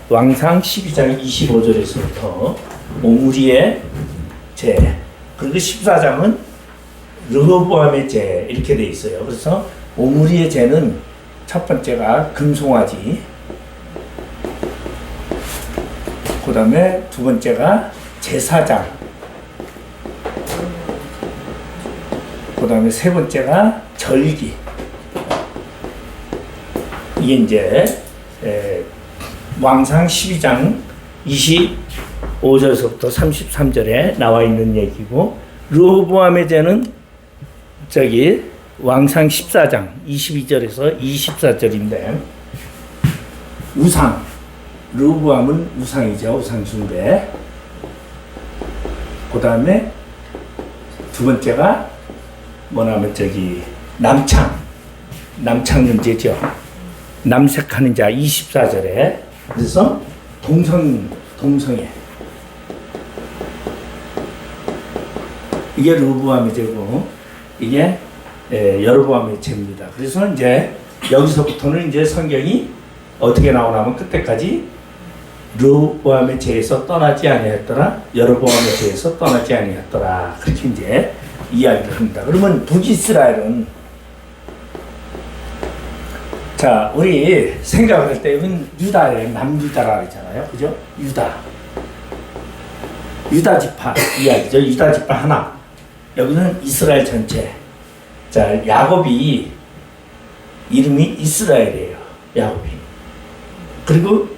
왕상 12장 25절에서부터 오므리의 죄, 그리고 14장은 르호보암의 죄 이렇게 돼 있어요. 그래서 오므리의 죄는 첫 번째가 금송아지, 그 다음에 두 번째가 제사장, 그 다음에 세 번째가 절기. 이게 이제 왕상 12장 25절에서부터 33절에 나와 있는 얘기고, 르호보암의 죄는 저기 왕상 14장 22절에서 24절인데, 우상, 르호보암은 우상이죠. 우상 숭배. 그 다음에 두 번째가 뭐냐면 저기 남창 문제죠. 남색하는 자 24절에. 그래서 동성애, 이게 르호보암의 죄고, 이게 여로보암의 죄입니다. 그래서 이제 여기서부터는 이제 성경이 어떻게 나오냐면 끝에까지 르호보암의 죄에서 떠나지 아니했더라, 여로보암의 죄에서 떠나지 아니했더라, 그렇게 이제 이야기를 합니다. 그러면 북이스라엘은, 자, 우리 생각할 때는 유다의 남유다라 그러잖아요. 그죠? 유다 지파 이야기죠. 유다 지파 하나. 여기는 이스라엘 전체. 자, 야곱이 이름이 이스라엘이에요. 야곱이. 그리고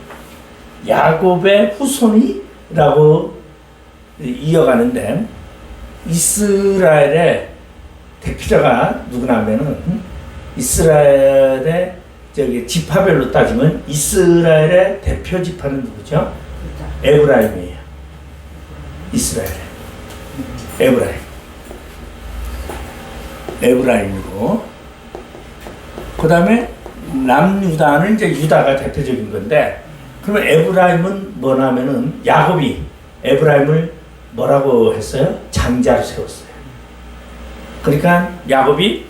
야곱의 후손이라고 이어가는데, 이스라엘의 대표자가 누구냐면은, 이스라엘의 저기 지파별로 따지면 이스라엘의 대표 지파는 누구죠? 에브라임이에요. 이스라엘. 에브라임이고, 그 다음에 남유다는 이제 유다가 대표적인 건데, 그러면 에브라임은 뭐냐면은 야곱이 에브라임을 뭐라고 했어요? 장자로 세웠어요. 그러니까 야곱이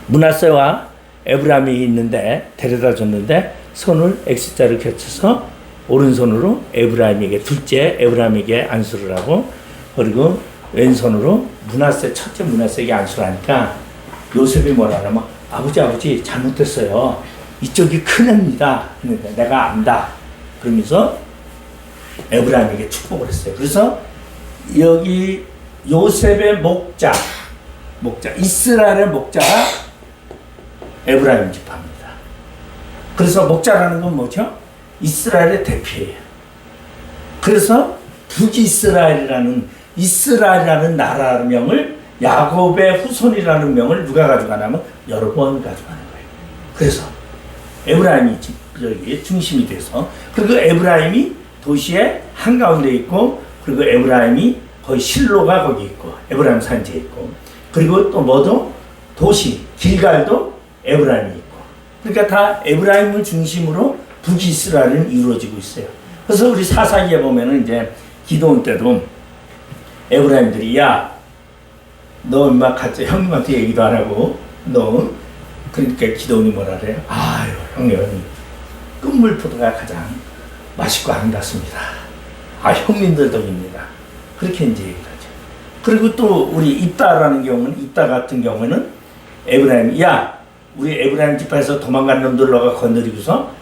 므낫세와 에브라임이 있는데 데려다 줬는데, 손을 X자를 겹쳐서 오른손으로 에브라임에게, 둘째 에브라임에게 안수를 하고, 그리고 왼손으로 첫째 므낫세에게 안수를 하니까 요셉이 뭐라 하냐면, 아버지 잘못했어요. 이쪽이 큰 애입니다. 내가 안다. 그러면서 에브라임에게 축복을 했어요. 그래서 여기 요셉의 목자, 이스라엘의 목자가 에브라임 지파입니다. 그래서 목자라는 건 뭐죠? 이스라엘의 대표예요. 그래서 북이스라엘이라는 나라명을, 야곱의 후손이라는 명을 누가 가져가냐면 여로보암이 가져가는 거예요. 그래서 에브라임이 여기 중심이 돼서, 그리고 에브라임이 도시의 한가운데 있고, 그리고 에브라임이 거의 실로가 거기 있고, 에브라임 산지에 있고, 그리고 또 뭐도 도시 길갈도 에브라임이 있고, 그러니까 다 에브라임을 중심으로 북이스라엘은 이루어지고 있어요. 그래서 우리 사사기에 보면은 이제 기도원 때도 에브라임들이, 야, 너 인마 같이 형님한테 얘기도 안 하고, 너, 그러니까 기도원이 뭐라 그래요? 아유, 형님, 끝물포도가 가장 맛있고 아름답습니다. 아, 형님들 덕입니다. 그렇게 이제 얘기를 하죠. 그리고 또 우리 입다 같은 경우는 에브라임이, 야, 우리 에브라임 지파에서 도망간 놈들 너가 건드리고서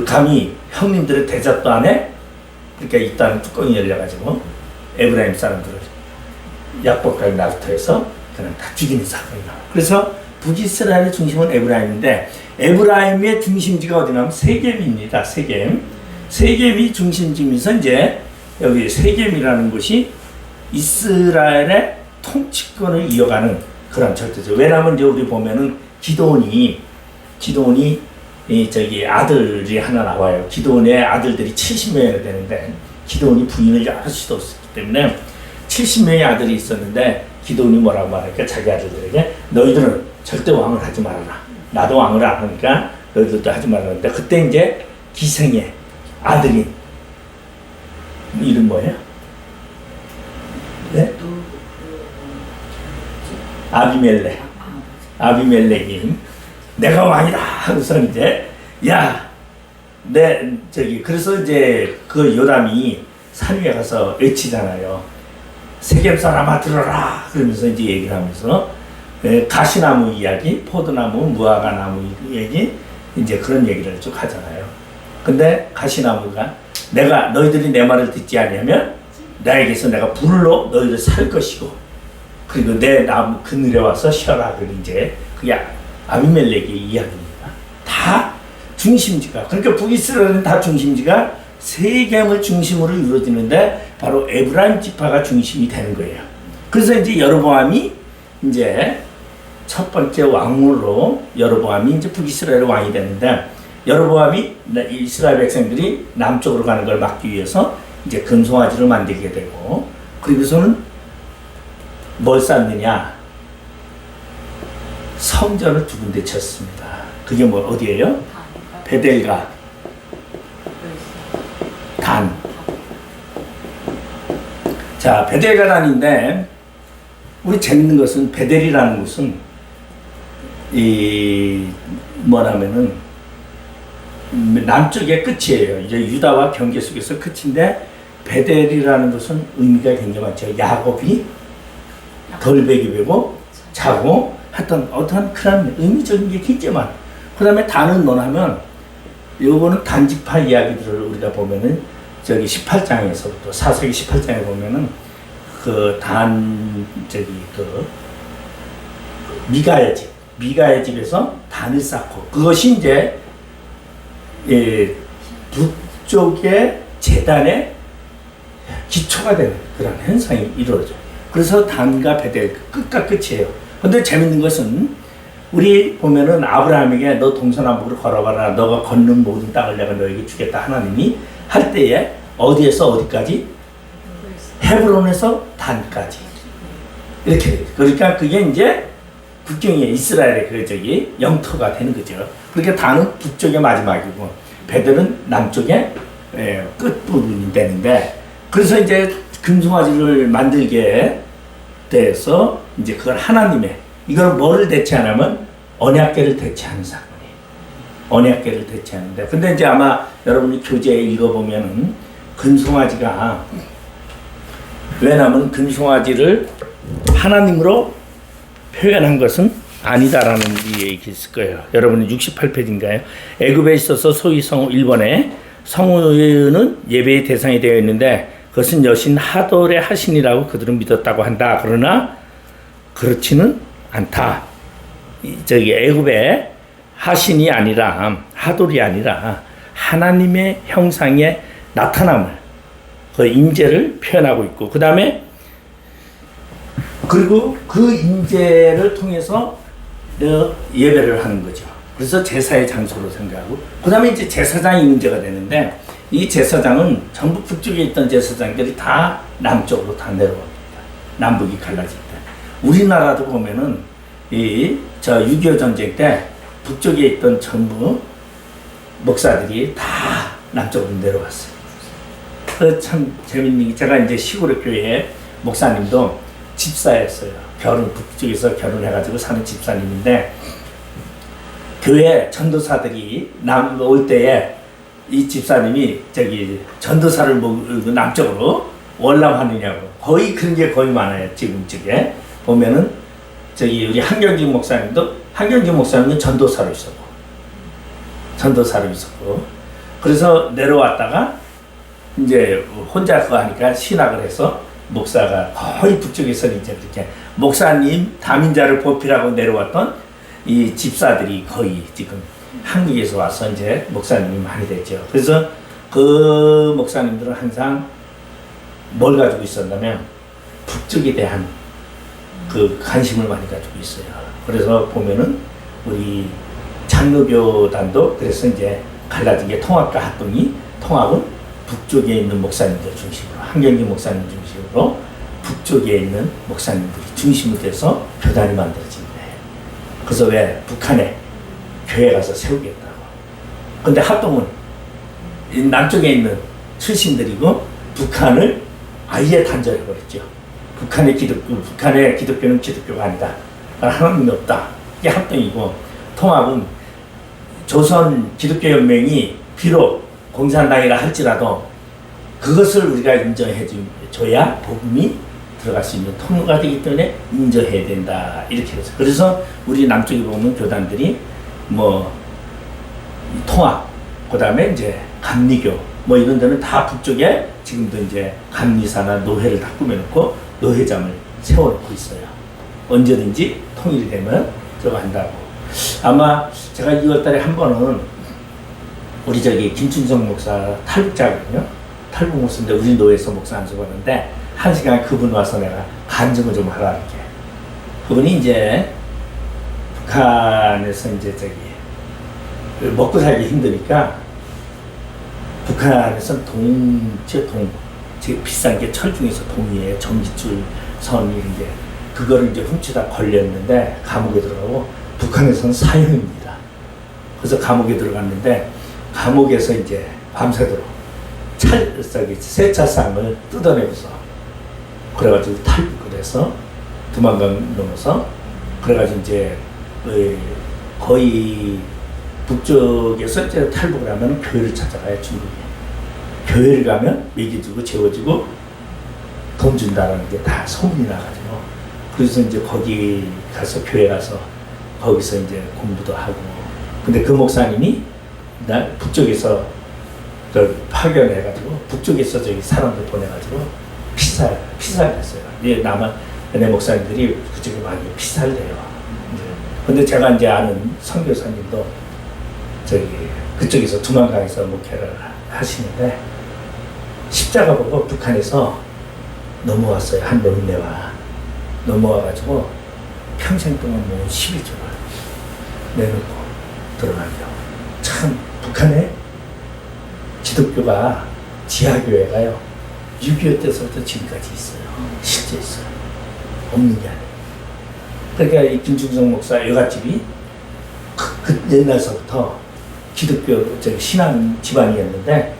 감히 형님들의 대접도 안 해? 그러니까 입다는 뚜껑이 열려가지고 에브라임 사람들을 약복까지 납부해서 그냥 다 죽이는 사건이 나와요. 그래서 북이스라엘의 중심은 에브라임인데, 에브라임의 중심지가 어디냐면 세겜입니다. 세겜이 중심지면서 이제 여기 세겜이라는 곳이 이스라엘의 통치권을 이어가는 그런 절대죠. 왜냐하면 이제 우리 보면은 기드온이 저기 아들이 하나 나와요. 기드온의 아들들이 70명이 되는데, 기드온이 부인을 여러 뒀었기 때문에 70명의 아들이 있었는데, 기드온이 뭐라고 말하니까 자기 아들들에게, 너희들은 절대 왕을 하지 말아라. 나도 왕을 안 하니까 너희들도 하지 말라는데, 그때 이제 기생의 아들인, 이름 뭐예요? 네? 아비멜렉이 내가 왕이다 하고서 이제, 야, 그래서 이제 그 요담이 산 위에 가서 외치잖아요. 세겜 사람아 들어라 그러면서 이제 얘기를 하면서 가시나무 이야기, 포도나무, 무화과 나무 얘기 이제 그런 얘기를 쭉 하잖아요. 근데 가시나무가 너희들이 내 말을 듣지 않으면 나에게서 내가 불로 너희를 살 것이고 그리고 내 나무 그늘에 와서 쉬어라. 이제 그게 아비멜렉의 이야기입니다. 다 중심지가 그러니까 북이스라엘은 다 중심지가 세겜을 중심으로 이루어지는데 바로 에브라임 지파가 중심이 되는 거예요. 그래서 이제 여로보암이 이제 첫 번째 왕으로 여로보암이 이제 북이스라엘 왕이 되는데 여로보암이 이스라엘 백성들이 남쪽으로 가는 걸 막기 위해서 이제 금송아지를 만들게 되고 그리고서는 뭘 쌓느냐 성전을 두 군데 쳤습니다. 그게 뭐 어디예요? 베델과 단. 자, 베델과 단인데 우리 재밌는 것은 베델이라는 곳은 뭐라면은 남쪽의 끝이에요. 이제 유다와 경계 속에서 끝인데 베델이라는 것은 의미가 굉장히 많죠. 야곱이 덜베기 베고 자고 하여튼 어떠한 그런 의미적인 게 굉장히 많아요. 그 다음에 단은 뭐냐면 요거는 단지파 이야기들을 우리가 보면은 저기 18장에서부터 사사기 18장에 보면은 그 미가의 집에서 단을 쌓고 그것이 이제 북쪽의 제단의 기초가 되는 그런 현상이 이루어져요. 그래서 단과 베델 끝과 끝이에요. 근데 재밌는 것은 우리 보면은 아브라함에게 너 동서남북으로 걸어가라. 너가 걷는 모든 땅을 내가 너에게 주겠다. 하나님이 할 때에 어디에서 어디까지? 헤브론에서 단까지. 이렇게 돼요. 그러니까 그게 이제 국경의 이스라엘의 영토가 되는 거죠. 그러니까 단은 북쪽의 마지막이고 베델은 남쪽의 끝부분이 되는데 그래서 이제 금송아지를 만들게 돼서 이제 그걸 하나님의 이걸 뭐를 대체하냐면 언약궤를 대체하는 사건이에요. 언약궤를 대체하는데 근데 이제 아마 여러분이 교재에 읽어보면은 금송아지가 왜냐하면 금송아지를 하나님으로 표현한 것은 아니다라는 얘기 있을 거예요. 여러분이 68페이지인가요? 애굽에 있어서 소위 성우 1번에 성우는 예배의 대상이 되어 있는데 그것은 여신 하돌의 하신이라고 그들은 믿었다고 한다. 그러나 그렇지는 않다. 애굽의 하신이 아니라 하돌이 아니라 하나님의 형상의 나타남을 그 임재를 표현하고 있고 그 다음에 그리고 그 임재를 통해서 예배를 하는 거죠. 그래서 제사의 장소로 생각하고 그 다음에 이제 제사장이 문제가 되는데 이 제사장은 전부 북쪽에 있던 제사장들이 다 남쪽으로 다 내려옵니다. 남북이 갈라질 때. 우리나라도 보면은 6.25 전쟁 때 북쪽에 있던 전부 목사들이 다 남쪽으로 내려왔어요. 참 재밌는 게 제가 이제 시골의 교회에 목사님도 집사였어요. 북쪽에서 결혼해가지고 사는 집사님인데 교회 전도사들이 올 때에 이 집사님이 전도사를 모으고 남쪽으로 월남하느냐고 거의 그런 게 거의 많아요. 지금 쪽에 보면은 우리 한경진 목사님은 전도사로 있었고 그래서 내려왔다가 이제 혼자 그거 하니까 신학을 해서 목사가 거의 북쪽에서 이제 그렇게 목사님 다민자를 보필하고 내려왔던 이 집사들이 거의 지금 한국에서 와서 이제 목사님이 많이 됐죠. 그래서 그 목사님들은 항상 뭘 가지고 있었냐면 북쪽에 대한 그 관심을 많이 가지고 있어요. 그래서 보면은 우리 장로교단도 그래서 이제 갈라진 게 통합과 합동이 통합은 북쪽에 있는 목사님들 중심으로 한경진 목사님 중심으로 북쪽에 있는 목사님들이 중심이 돼서 교단이 만들어진 거예요. 그래서 왜 북한에 교회 가서 세우겠다고. 근데 합동은 남쪽에 있는 출신들이고 북한을 아예 단절해버렸죠. 북한의 기독교는 기독교가 아니다. 하나님이 없다. 이게 합동이고 통합은 조선 기독교연맹이 비록 공산당이라 할지라도 그것을 우리가 인정해 줘야 복음이 들어갈 수 있는 통로가 되기 때문에 인정해야 된다. 이렇게 해서. 그래서 우리 남쪽에 보면 교단들이 뭐 통합, 그 다음에 이제 감리교, 뭐 이런 데는 다 북쪽에 지금도 이제 감리사나 노회를 다 꾸며놓고 노회장을 세워놓고 있어요. 언제든지 통일이 되면 들어간다고. 아마 제가 2월달에 한 번은 우리 저기 김춘성 목사 탈북자거든요. 탈북 목사인데 우리 노회에서 목사 안수받는데 1시간 그분 와서 내가 간증을 좀 하라 이렇게. 그분이 이제 북한에서 이제 저기 먹고 살기 힘드니까 북한에서는 제일 비싼 게 철 중에서 동이에요. 전기줄 선 이런 게. 그거를 이제 훔치다 걸렸는데 감옥에 들어가고 북한에서는 사형입니다. 그래서 감옥에 들어갔는데 감옥에서 이제 밤새도록 세차상을 뜯어내고서 그래가지고 탈북을 해서 두만강 넘어서 그래가지고 이제 거의 북쪽에서 이제 탈북을 하면 교회를 찾아가요. 중국에 교회를 가면 먹여주고 재워주고 돈 준다라는 게 다 소문이 나가지고 그래서 이제 거기 가서 교회 가서 거기서 이제 공부도 하고. 근데 그 목사님이 나 북쪽에서 파견해가지고 북쪽에서 저기 사람들 보내가지고 피살을 했어요. 내 목사님들이 그쪽에 많이 피살을 해요. 근데 제가 이제 아는 선교사님도 저기 그쪽에서 두만강에서 목회를 하시는데 십자가 보고 북한에서 넘어왔어요. 한 노인네와 넘어와가지고 평생 동안 뭐 12조를 내놓고 들어가죠. 참 북한에 기독교가 지하교회가요 6.25 때서부터 지금까지 있어요. 실제 있어요. 없는 게 아니에요. 그러니까 이 김충성 목사 여갓집이 그 옛날서부터 기독교 신앙 집안이었는데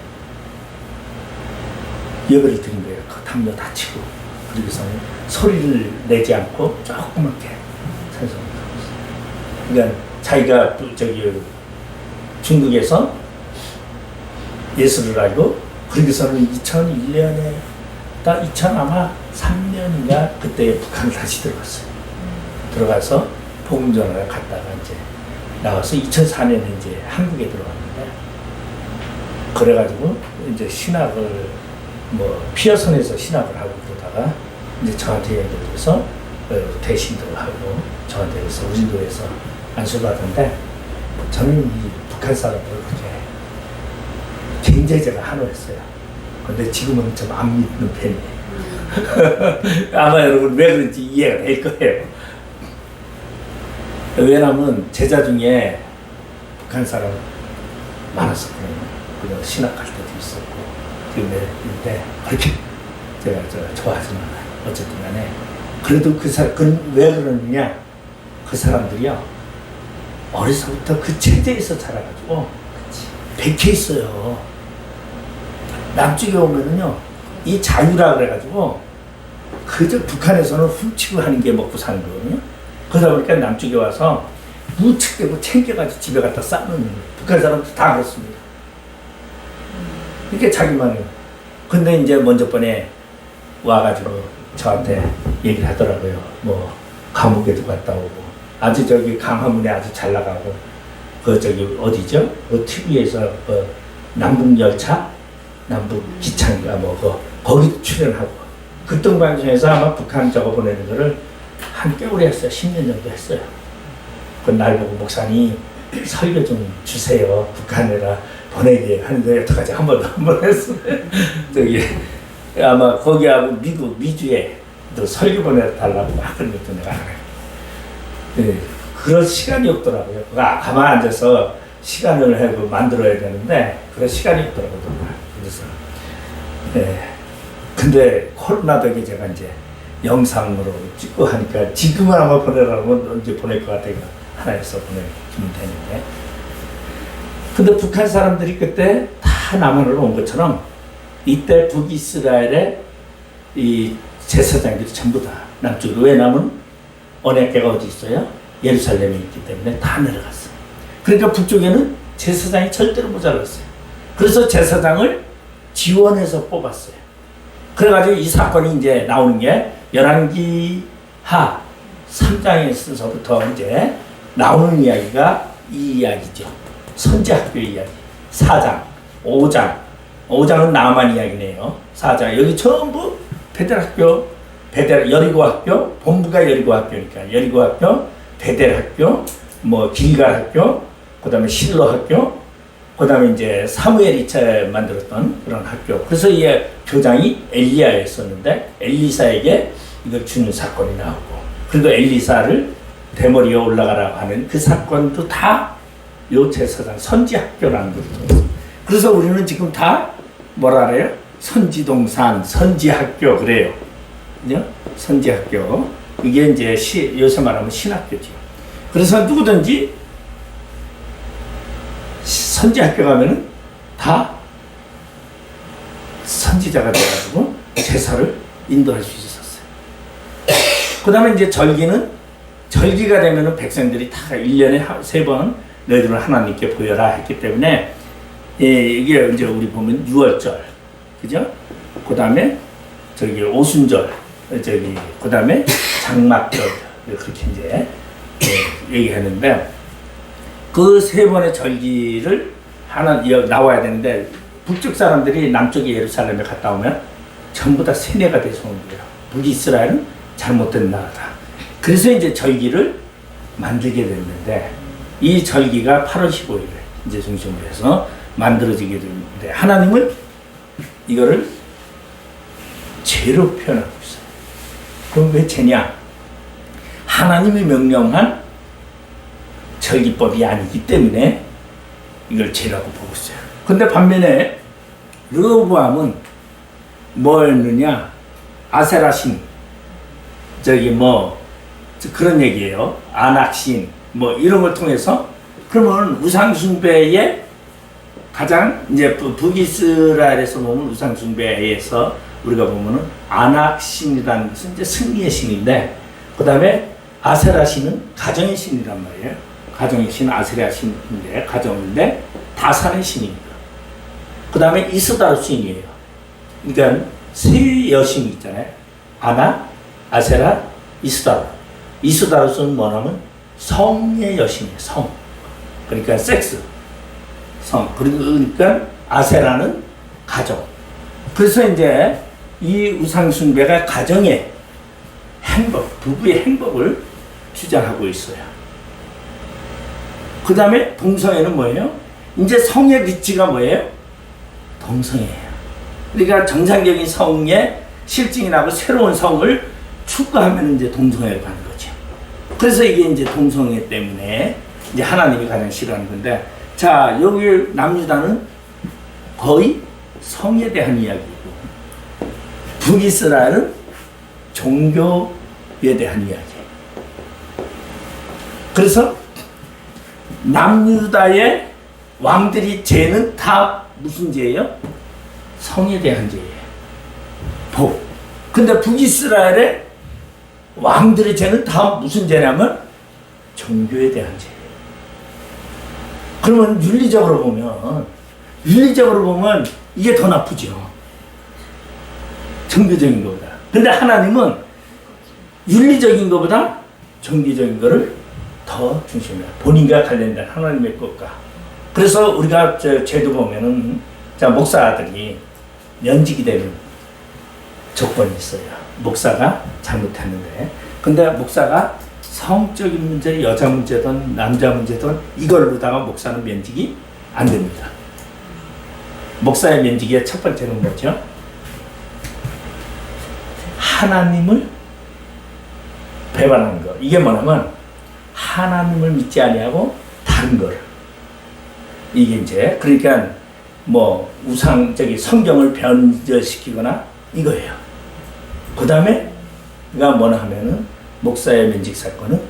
예배를 드린 거예요. 그 담요 다 치고. 그러고서는 소리를 내지 않고 조그맣게 찬송을 하고 있어요. 그러니까 자기가 저기 중국에서 예수를 알고 그러고서는 2001년에 딱 2003년인가 그때 북한을 다시 들어갔어요. 들어가서 복음 전하러 갔다가 이제 나와서 2004년에 이제 한국에 들어갔는데 그래가지고 이제 신학을 뭐 피어선에서 신학을 하고 그러다가 이제 저한테 연결돼서 대신도 하고 저한테 해서 우리 교회에서 안수받은데 저는 이 북한 사람들을 그렇게 굉장히 제가 한호했어요. 근데 지금은 좀 안 믿는 편이에요. 아마 여러분 왜 그런지 이해가 될 거예요. 왜냐면 제자 중에 북한 사람 많았었거든요. 그냥 신학할 때도 있었고 그런데 그렇게 제가 좋아하지는 않아요. 어쨌든 간에 그래도 왜 그러느냐 그 사람들이요 어려서부터 그 체제에서 자라가지고 백해 있어요. 남쪽에 오면은요 이 자유라 그래가지고 그저 북한에서는 훔치고 하는 게 먹고 사는 거거든요. 그러다 보니까 남쪽에 와서 무척대고 챙겨가지고 집에 갖다 싸는 북한 사람들 다 그렇습니다. 이게 자기만 해요. 근데 이제 먼저 번에 와가지고 저한테 얘기를 하더라고요. 뭐 감옥에도 갔다 오고 아주 저기 강화문에 아주 잘 나가고 그 저기 어디죠? 그 TV에서 그 남북열차 남북 기차인가 뭐 거기 출연하고 극동 방송에서 아마 북한 저거 보내는 거를 한 개월에 했어요. 10년 정도 했어요. 그 날 보고 목사님 설교 좀 주세요. 북한에다 보내게 하는데 어떡하지? 한 번 했어요. 저기 아마 거기하고 미주에 또 설교 보내달라고 막 그런 것도 내가 안 해요. 네, 그럴 시간이 없더라고요. 가만 앉아서 시간을 하고 만들어야 되는데 그럴 시간이 없더라고요. 그래서 네. 근데 코로나 덕에 제가 이제 영상으로 찍고 하니까 지금은 아마 보내라면 언제 보낼 것 같아요. 하나에서 보내주면 되는데. 근데 북한 사람들이 그때 다 남한으로 온 것처럼 이때 북이스라엘의 이 제사장들이 전부 다 남쪽으로. 왜냐하면 언약궤가 어디 있어요? 예루살렘에 있기 때문에 다 내려갔어요. 그러니까 북쪽에는 제사장이 절대로 모자랐어요. 그래서 제사장을 지원해서 뽑았어요. 그래가지고 이 사건이 이제 나오는 게 열왕기하 3장에서부터 이제 나오는 이야기가 이 이야기죠. 선지학교 이야기. 4장, 5장. 5장은 나만 이야기네요. 4장. 여기 전부 베델학교, 여리고학교, 본부가 여리고학교니까 여리고학교, 베델학교, 뭐 길갈학교, 그 다음에 실로학교, 그 다음에 이제 사무엘이 만들었던 그런 학교. 그래서 이 교장이 엘리야였었는데 엘리사에게 이걸 주는 사건이 나오고, 그리고 엘리사를 대머리에 올라가라고 하는 그 사건도 다 요 제사장 선지학교라는 걸 통해서. 그래서 우리는 지금 다 뭐라 그래요? 선지동산, 선지학교 그래요. 그죠? 선지학교. 이게 이제 요새 말하면 신학교죠. 그래서 누구든지 선지학교 가면은 다 선지자가 돼가지고 제사를 인도할 수 있었어요. 그 다음에 이제 절기가 되면은 백성들이 다 1년에 3번 너희들은 하나님께 보여라 했기 때문에, 이게 이제 우리 보면 6월절, 그죠? 그 다음에 오순절, 그 다음에 장막절, 그렇게 이제 얘기하는데, 그 3번의 절기를 나와야 되는데, 북쪽 사람들이 남쪽의 예루살렘에 갔다 오면 전부 다 세뇌가 돼서 온 거예요. 북이스라엘은 잘못된 나라다. 그래서 이제 절기를 만들게 됐는데, 이 절기가 8월 15일에 이제 중심으로 해서 만들어지게 되는데, 하나님은 이거를 죄로 표현하고 있어요. 그럼 왜 죄냐? 하나님이 명령한 절기법이 아니기 때문에 이걸 죄라고 보고 있어요. 근데 반면에 르호보암은 뭐였느냐? 아세라신, 그런 얘기예요. 안악신, 이런 걸 통해서, 그러면 우상숭배의 가장, 이제 북이스라엘에서 보면 우상숭배에서 우리가 보면은 안악신이라는 것은 이제 승리의 신인데, 그 다음에 아세라 신은 가정의 신이란 말이에요. 가정의 신, 아세라 신인데, 가정인데, 다산의 신입니다. 그 다음에 이스다르 신이에요. 그러니까 세 여신이 있잖아요. 아나, 아세라, 이스다르. 이스다르는 뭐냐면 성의 여신이에요. 성. 그러니까 섹스. 성. 그러니까 아세라는 가정. 그래서 이제 이 우상숭배가 가정의 행복, 부부의 행복을 주장하고 있어요. 그 다음에 동성애는 뭐예요? 이제 성의 위치가 뭐예요? 동성애예요. 그러니까 정상적인 성의 실증이 나고 새로운 성을 추구하면 이제 동성애로 가는 거죠. 그래서 이게 이제 동성애 때문에 이제 하나님이 가장 싫어하는 건데, 자, 여기 남유다는 거의 성에 대한 이야기고, 북이스라엘은 종교에 대한 이야기예요. 그래서 남유다의 왕들이 죄는 다 무슨 죄예요? 성에 대한 죄예요. 복. 근데 북이스라엘의 왕들의 죄는 다 무슨 죄냐면 종교에 대한 죄예요. 그러면 윤리적으로 보면 이게 더 나쁘죠. 종교적인 것보다. 근데 하나님은 윤리적인 것보다 종교적인 것을 더 중심해요. 본인과 관련된 하나님의 것과. 그래서 우리가 죄도 보면은, 자, 목사들이 면직이 되는 조건이 있어요. 목사가 잘못했는데. 근데 목사가 성적인 문제, 여자 문제든 남자 문제든 이걸로다가 목사는 면직이 안 됩니다. 목사의 면직의 첫 번째는 뭐죠? 하나님을 배반하는 거. 이게 뭐냐면 하나님을 믿지 아니하고 다른 걸. 이게 이제 그러니까 우상적인 성경을 변절시키거나 이거예요. 그 다음에가 뭐냐 하면은 목사의 면직 사건은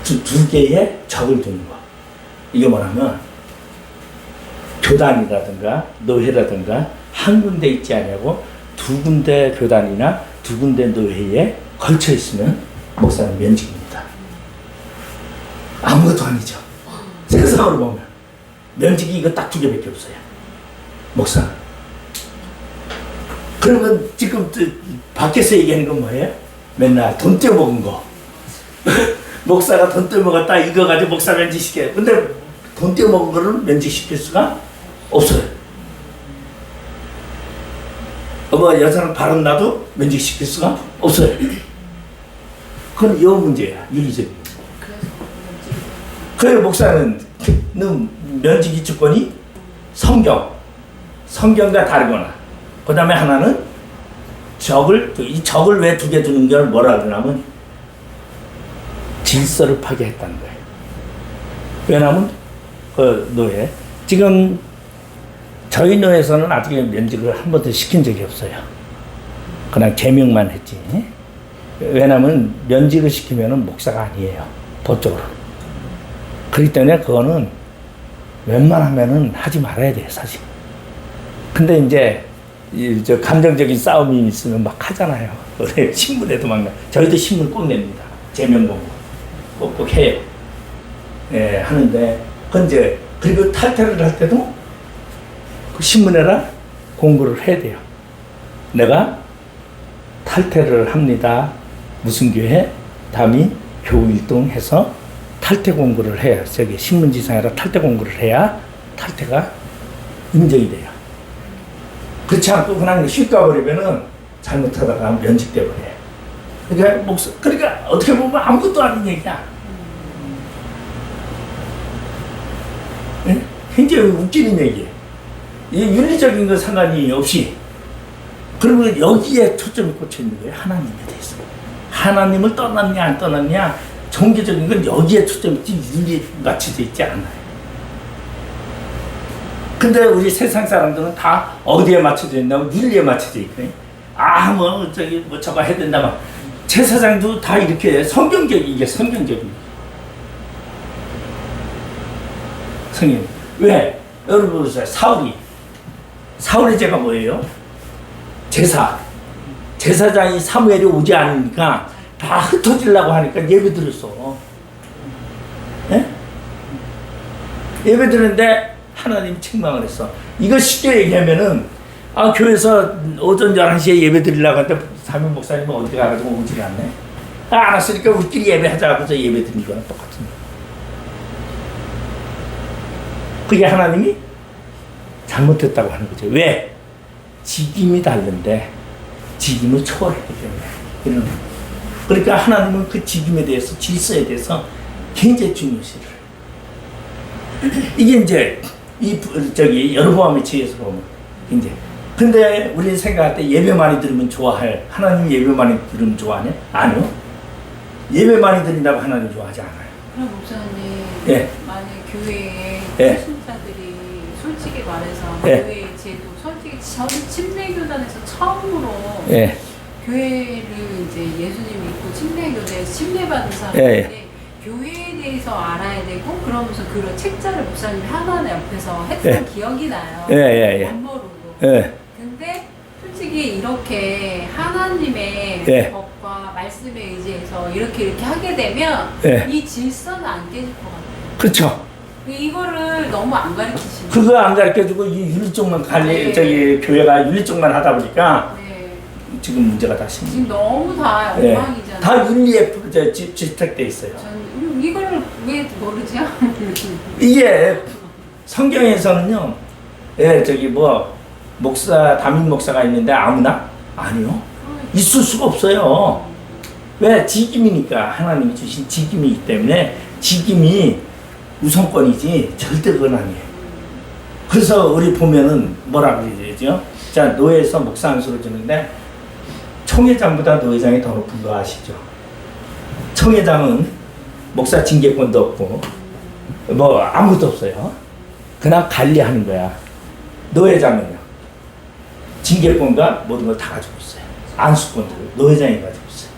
두 개의 적을 두는 거. 이게 뭐냐면 교단이라든가 노회라든가 한 군데 있지 않냐고 두 군데 교단이나 두 군데 노회에 걸쳐 있으면 목사는 면직입니다. 아무것도 아니죠. 세상으로 보면 면직이 이거 딱 2개밖에 없어요. 목사. 그러면 지금 밖에서 얘기하는 건 뭐예요? 맨날 돈 떼먹은 거. 목사가 돈 떼먹었다 이거 가지고 목사 면직시켜요. 근데 돈 떼먹은 거를 면직시킬 수가 없어요. 뭐 여자는 바른 나도 면직시킬 수가 없어요. 그건 이 문제야. 윤리적인. 그래서 목사는 면직이 주권이 성경과 다르거나, 그 다음에 하나는 이 적을 왜 2개 두는 걸 뭐라 그러냐면 질서를 파괴했다는 거예요. 왜냐하면 그 노예, 지금 저희 노예에서는 아직 면직을 한 번도 시킨 적이 없어요. 그냥 개명만 했지. 왜냐하면 면직을 시키면 목사가 아니에요, 법적으로. 그렇기 때문에 그거는 웬만하면은 하지 말아야 돼요, 사실. 근데 이제 저 감정적인 싸움이 있으면 막 하잖아요. 신문에도 막 저희도 신문 꼭 냅니다. 제명 공고 꼭 해요. 예, 하는데 그건 이제 그리고 탈퇴를 할 때도 그 신문에다 공고를 해야 돼요. 내가 탈퇴를 합니다. 무슨 교회 담임 교일동해서 탈퇴 공고를 해야, 저기 신문지상에다 탈퇴 공고를 해야 탈퇴가 인정이 돼요. 그렇지 않고 그냥 휙 가버리면은 잘못하다가 면직돼 버려요. 그러니까 어떻게 보면 아무것도 아닌 얘기야. 네? 굉장히 웃기는 얘기예요. 이 윤리적인 거 상관이 없이. 그러면 여기에 초점이 꽂혀 있는 거예요. 하나님에 대해서. 하나님을 떠났냐 안 떠났냐, 종교적인 건 여기에 초점이 있지 윤리에 맞춰져 있지 않아요. 근데 우리 세상 사람들은 다 어디에 맞춰져 있냐면 윤리에 맞춰져 있거든요. 뭐 저거 해야 된다 막. 제사장도 다 이렇게 이게 성경적인. 성경. 왜? 여러분 보세요. 사울의 죄가 뭐예요? 제사장이 사무엘이 오지 않으니까 다 흩어지려고 하니까 예배 드렸어. 예? 예배 드렸는데 하나님이 책망을 했어. 이거 쉽게 얘기하면은, 교회에서 오전 11시에 예배 드리려고 하는데 사면 목사님은 어디 가가지고 오지가 않네. 안 왔으니까 우리끼리 예배하자고 해서 예배 드린 거랑 똑같은 거야. 그게 하나님이 잘못했다고 하는 거죠. 왜? 직임이 다른데 직임을 초월했기 때문에. 그러니까 하나님은 그 직임에 대해서, 질서에 대해서 굉장히 중요시를. 이게 이제 여로보암의 죄에서 보면 이제. 근데 우리는 생각할 때 예배 많이 들으면 좋아할, 하나님 예배 많이 들으면 좋아하냐? 아니요. 예배 많이 드린다고 하나님 좋아하지 않아요. 그럼 목사님, 예. 만약 교회에 예. 신자들이 솔직히 말해서 예. 교회의 제도, 솔직히 저는 침례교단에서 처음으로 예. 교회를 이제 예수님 믿고 침례교단에서 침례받은 사람인데 교회에 대해서 알아야 되고, 그러면서 그런 책자를 목사님이 하나하나 옆에서 했던 기억이 나요. 원모르고. 근데 솔직히 이렇게 하나님의 법과 말씀에 의지해서 이렇게 하게 되면 이 질서는 안 깨질 것 같아요. 그렇죠. 이거를 너무 안 가르치시는. 그거 안 가르쳐주고 이 윤리 쪽만 교회가 윤리 쪽만 하다 보니까 지금 문제가 다 심해. 지금 너무 다 엉망이잖아요. 다 윤리에 집착돼 있어요. 이걸 왜 모르죠? 이게 성경에서는요, 담임 목사가 있는데 아무나? 아니요. 있을 수가 없어요. 왜? 직임이니까. 하나님이 주신 직임이기 때문에 직임이 우선권이지 절대 그건 아니에요. 그래서 우리 보면은 뭐라 그러죠? 자, 노예에서 목사 안수를 주는데 총회장보다 노회장이 더 높은 거 아시죠? 총회장은 목사 징계권도 없고 뭐 아무것도 없어요. 그냥 관리하는 거야. 노회장은요, 징계권과 모든 걸 다 가지고 있어요. 안수권도 노회장이 가지고 있어요.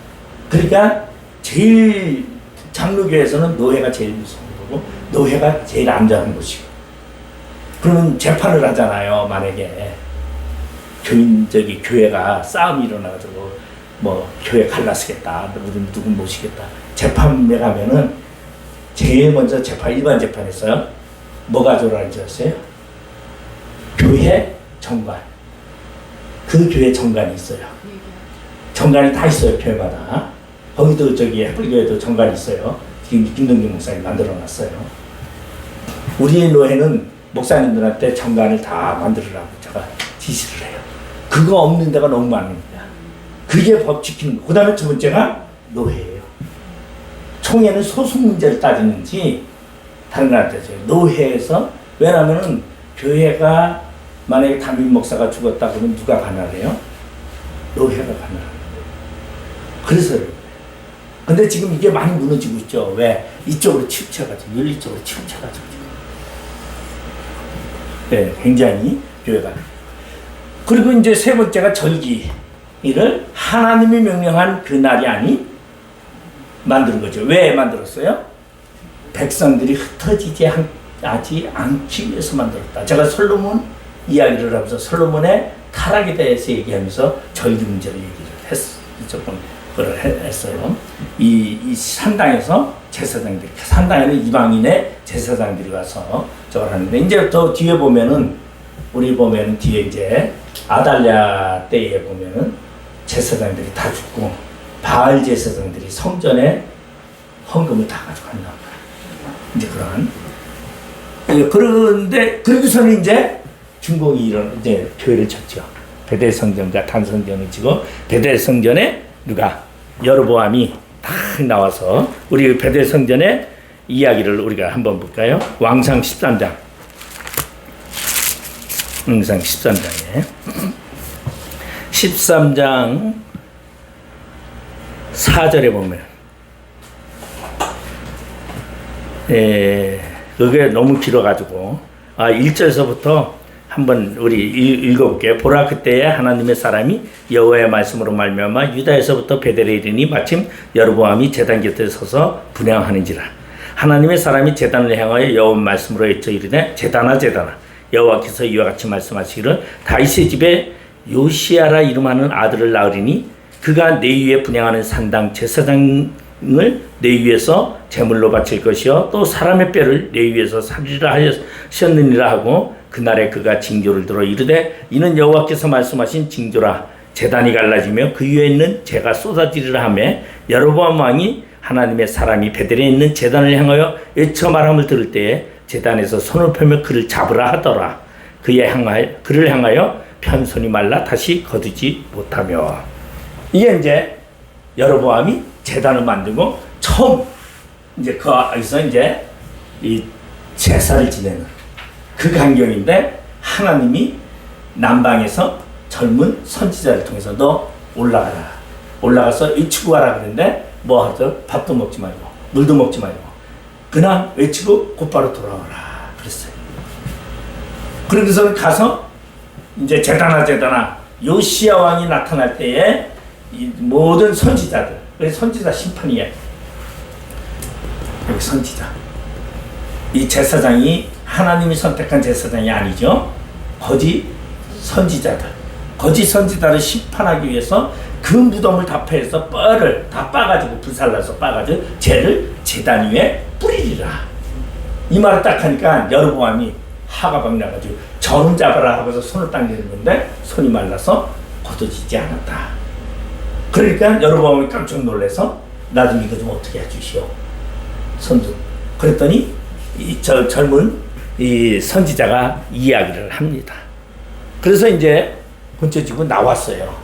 그러니까 제일 장로교에서는 노회가 제일 무서운 거고 노회가 제일 안전한 것이고. 그러면 재판을 하잖아요. 만약에 교회가 싸움이 일어나가지고 뭐 교회 갈라쓰겠다, 누구 모시겠다, 재판에 가면은 제일 먼저 일반 재판에서요, 뭐 가져오라는 줄 아세요? 교회 정관. 그 교회 정관이 있어요. 정관이 다 있어요, 교회마다. 거기도 저기 햇불교회도 정관이 있어요. 지금 김동균 목사님 만들어놨어요. 우리 노회는 목사님들한테 정관을 다 만들으라고 제가 지시를 해요. 그거 없는 데가 너무 많습니다. 그게 법 지키는 거. 그 다음에 두 번째가 노회예요. 총회는 소송 문제를 따지는지 다른 나라한테 노회에서, 왜냐하면은 교회가 만약에 담임 목사가 죽었다 그러면 누가 관할해요? 노회가 관할하는 거예요. 그래서 근데 지금 이게 많이 무너지고 있죠. 왜? 이쪽으로 치우쳐가지고, 윤리 쪽으로 치우쳐가지고. 네, 굉장히 교회가. 그리고 이제 세 번째가 절기를 하나님이 명령한 그 날이 아닌 만든 거죠. 왜 만들었어요? 백성들이 흩어지지 않기 위해서 만들었다. 제가 솔로몬 이야기를 하면서 솔로몬의 타락에 대해서 얘기하면서 절기 문제를 얘기를 조금 그걸 했어요. 이 산당에서 제사장들이, 산당에는 이방인의 제사장들이 와서 저걸 하는데, 이제 더 뒤에 보면은, 우리 보면은 뒤에 이제 아달랴 때에 보면은 제사장들이 다 죽고 바알 제사장들이 성전에 헌금을 다 가져간단 말이에요. 이제 그런. 그런데 그러고서는 이제 중공이 이제 교회를 쳤죠. 베델 성전과 단 성전을 치고, 베델 성전에 누가? 여로보암이 딱 나와서, 우리 베델 성전의 이야기를 우리가 한번 볼까요? 왕상 13장. 왕상 13장에 13장 4절에 보면 그게 너무 길어가지고 1절에서부터 한번 우리 읽어볼게요. 보라, 그때에 하나님의 사람이 여호와의 말씀으로 말미암아 유다에서부터 베델에 이르니 마침 여로보암이 제단 곁에 서서 분향하는지라. 하나님의 사람이 제단을 향하여 여호와 말씀으로 외쳐 이르되 제단아 제단아, 여호와께서 이와 같이 말씀하시기를 다윗의 집에 요시야라 이름하는 아들을 낳으리니 그가 내 위에 분향하는 산당 제사장을 내 위에서 제물로 바칠 것이요 또 사람의 뼈를 내 위에서 살리라 하셨느니라 하고, 그날에 그가 징조를 들어 이르되 이는 여호와께서 말씀하신 징조라. 제단이 갈라지며 그 위에 있는 재가 쏟아지리라 하며, 여로보암 왕이 하나님의 사람이 베델에 있는 제단을 향하여 외쳐 말함을 들을 때에 제단에서 손을 펴며 그를 잡으라 하더라. 그를 향하여 편손이 말라 다시 거두지 못하며. 이게 이제 여로보암이 제단을 만들고 처음 이제 거기서 이제 이 제사를 지내는 그 광경인데, 하나님이 남방에서 젊은 선지자를 통해서 너 올라가서 외치고 와라 그랬는데 뭐 하죠? 밥도 먹지 말고 물도 먹지 말고 그냥 외치고 곧바로 돌아오라 그랬어요. 그러고서 가서 이제 제단아 요시야 왕이 나타날 때에 이 모든 선지자들, 그래서 선지자 심판이야. 여기 선지자, 이 제사장이 하나님이 선택한 제사장이 아니죠. 거짓 선지자를 심판하기 위해서 그 무덤을 다 패서 뻘을 다 빠가지고, 불살라서 빠가지고 죄를 제단 위에 뿌리리라. 이 말을 딱 하니까 여로보암이 화가 막 나가지고 저는 잡아라 하고서 손을 딱 내리는데 손이 말라서 거둬지지 않았다. 그러니까 여로보암이 깜짝 놀라서 나 좀 이거 좀 어떻게 해주시오 선주. 그랬더니 젊은 이 선지자가 이야기를 합니다. 그래서 이제 본쳐지고 나왔어요.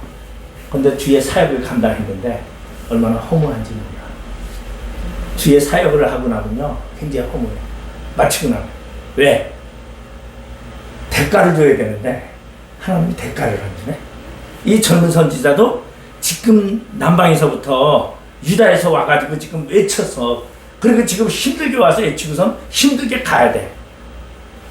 근데 주의 사역을 감당했는데 얼마나 허무한지 몰라. 주의 사역을 하고 나면요 굉장히 허무해. 마치고 나면. 왜? 대가를 줘야 되는데 하나님이 대가를 안 주네. 이 젊은 선지자도 지금 남방에서부터 유다에서 와가지고 지금 외쳐서, 그리고 지금 힘들게 와서 외치고선 힘들게 가야 돼.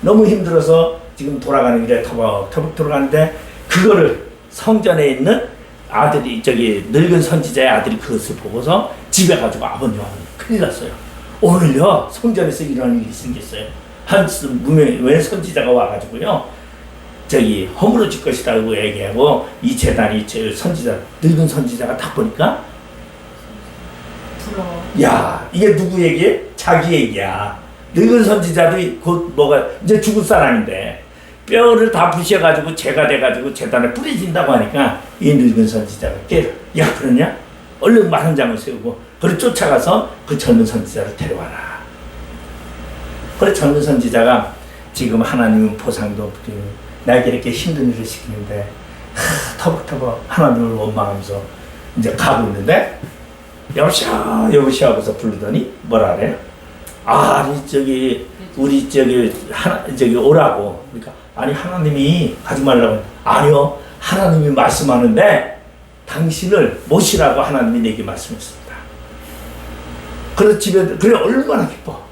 너무 힘들어서 지금 돌아가는 길에 터벅터벅 돌아가는데, 그거를 성전에 있는 아들이, 늙은 선지자의 아들이 그것을 보고서 집에 가지고 아버님 큰일 났어요. 오늘요 성전에서 일어나는 일이 생겼어요. 한 무명 선지자가 와가지고요 허물어질 것이라고 얘기하고, 이 제단이 늙은 선지자가 딱 보니까 부러워. 야, 이게 누구 얘기해? 자기 얘기야. 늙은 선지자들이 곧 뭐가 이제 죽을 사람인데 뼈를 다 부셔가지고 재가 돼가지고 재단에 뿌려진다고 하니까 이 늙은 선지자가 깨러 야 그러냐? 얼른 많은 장을 세우고 그를 쫓아가서 그 젊은 선지자를 데려와라. 그래 젊은 선지자가 지금 하나님은 보상도 없고 나에게 이렇게 힘든 일을 시키는데 터벅터벅 하나님을 원망하면서 이제 가고 있는데 여보시오 여보시오 하고서 부르더니 뭐라 그래요? 저기 오라고. 그러니까 아니 하나님이 가지 말라고. 아니요 하나님이 말씀하는데 당신을 모시라고 하나님이 내게 말씀했습니다. 그래서 집에 그래 얼마나 기뻐.